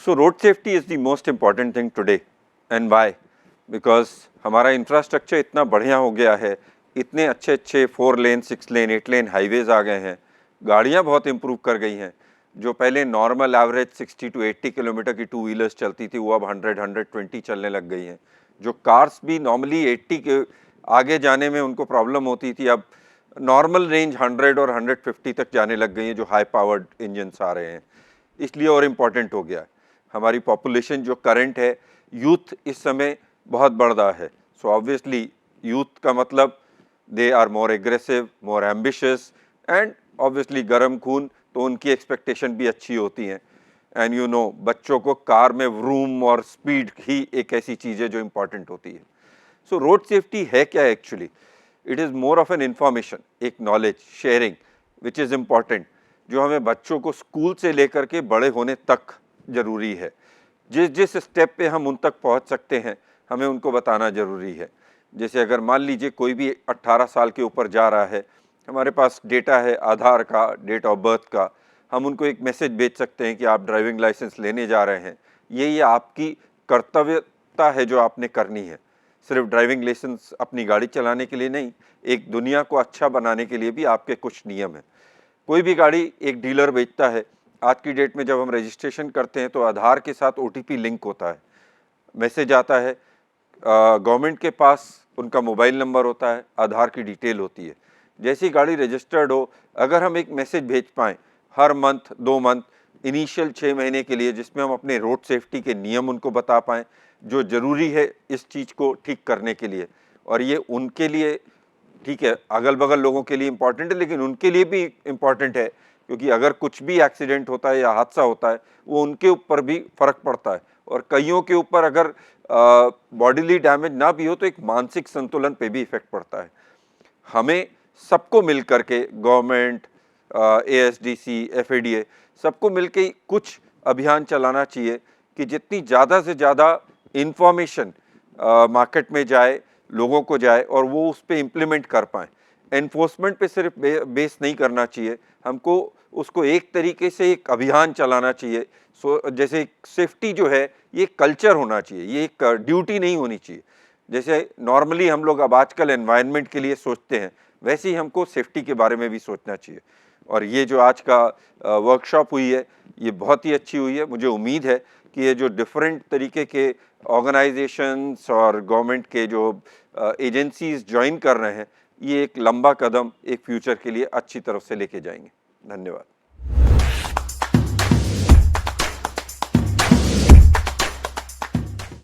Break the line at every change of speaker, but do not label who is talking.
So road safety is the most important thing today. And why? Because हमारा infrastructure इतना बढ़िया हो गया है, इतने अच्छे अच्छे 4 लेन 6 लेन 8 लेन हाईवेज आ गए हैं, गाड़ियाँ बहुत इम्प्रूव कर गई हैं। जो पहले नॉर्मल एवरेज 60 to 80 किलोमीटर की टू व्हीलर्स चलती थी, वो अब 100-120 चलने लग गई हैं। जो कार्स भी नॉर्मली 80 के आगे जाने में उनको प्रॉब्लम होती थी, अब नॉर्मल रेंज 100 और 150 तक जाने लग गई हैं, जो हाई पावर्ड इंजन्स आ रहे हैं। इसलिए और इम्पॉर्टेंट हो गया है। हमारी पॉपुलेशन जो करंट है, यूथ इस समय बहुत बढ़ रहा है। सो ऑब्वियसली यूथ का मतलब they are more aggressive, more ambitious and obviously गर्म खून, तो उनकी एक्सपेक्टेशन भी अच्छी होती हैं। एंड यू नो, बच्चों को कार में व्रूम और स्पीड ही एक ऐसी चीज़ है जो इम्पॉर्टेंट होती है। सो रोड सेफ्टी है क्या actually? It is more of an information, एक knowledge sharing which is important, जो हमें बच्चों को स्कूल से लेकर के बड़े होने तक ज़रूरी है। जिस जिस स्टेप पे हम उन तक पहुंच सकते हैं, हमें उनको बताना ज़रूरी है। जैसे अगर मान लीजिए कोई भी 18 साल के ऊपर जा रहा है, हमारे पास डेटा है आधार का, डेट ऑफ बर्थ का, हम उनको एक मैसेज भेज सकते हैं कि आप ड्राइविंग लाइसेंस लेने जा रहे हैं। ये आपकी कर्तव्यता है जो आपने करनी है। सिर्फ ड्राइविंग लाइसेंस अपनी गाड़ी चलाने के लिए नहीं, एक दुनिया को अच्छा बनाने के लिए भी आपके कुछ नियम हैं। कोई भी गाड़ी एक डीलर बेचता है, आज की डेट में जब हम रजिस्ट्रेशन करते हैं तो आधार के साथ OTP लिंक होता है, मैसेज आता है, गवर्नमेंट के पास उनका मोबाइल नंबर होता है, आधार की डिटेल होती है। जैसी गाड़ी रजिस्टर्ड हो, अगर हम एक मैसेज भेज पाएँ हर मंथ 2 मंथ, इनिशियल 6 महीने के लिए, जिसमें हम अपने रोड सेफ्टी के नियम उनको बता पाएँ, जो ज़रूरी है इस चीज़ को ठीक करने के लिए। और ये उनके लिए ठीक है, अगल बगल लोगों के लिए इम्पॉर्टेंट है, लेकिन उनके लिए भी इम्पॉर्टेंट है, क्योंकि अगर कुछ भी एक्सीडेंट होता है या हादसा होता है, वो उनके ऊपर भी फ़र्क पड़ता है। और कईयों के ऊपर अगर बॉडीली डैमेज ना भी हो तो एक मानसिक संतुलन पे भी इफेक्ट पड़ता है। हमें सबको मिल कर के, गवर्नमेंट, ASDC, FADA, सबको मिल के कुछ अभियान चलाना चाहिए कि जितनी ज़्यादा से ज़्यादा इंफॉर्मेशन मार्केट में जाए, लोगों को जाए और वो उस पे इम्प्लीमेंट कर पाएँ। एनफोर्समेंट पे सिर्फ बेस नहीं करना चाहिए, हमको उसको एक तरीके से एक अभियान चलाना चाहिए। जैसे सेफ्टी जो है, ये कल्चर होना चाहिए, ये एक ड्यूटी नहीं होनी चाहिए। जैसे नॉर्मली हम लोग अब आजकल एनवायरनमेंट के लिए सोचते हैं, वैसे ही हमको सेफ्टी के बारे में भी सोचना चाहिए। और ये जो आज का वर्कशॉप हुई है, ये बहुत ही अच्छी हुई है। मुझे उम्मीद है कि ये जो डिफरेंट तरीके के ऑर्गेनाइजेशंस और गवर्नमेंट के जो एजेंसीज ज्वाइन कर रहे हैं, ये एक लंबा कदम एक फ्यूचर के लिए अच्छी तरफ से लेके जाएंगे। धन्यवाद।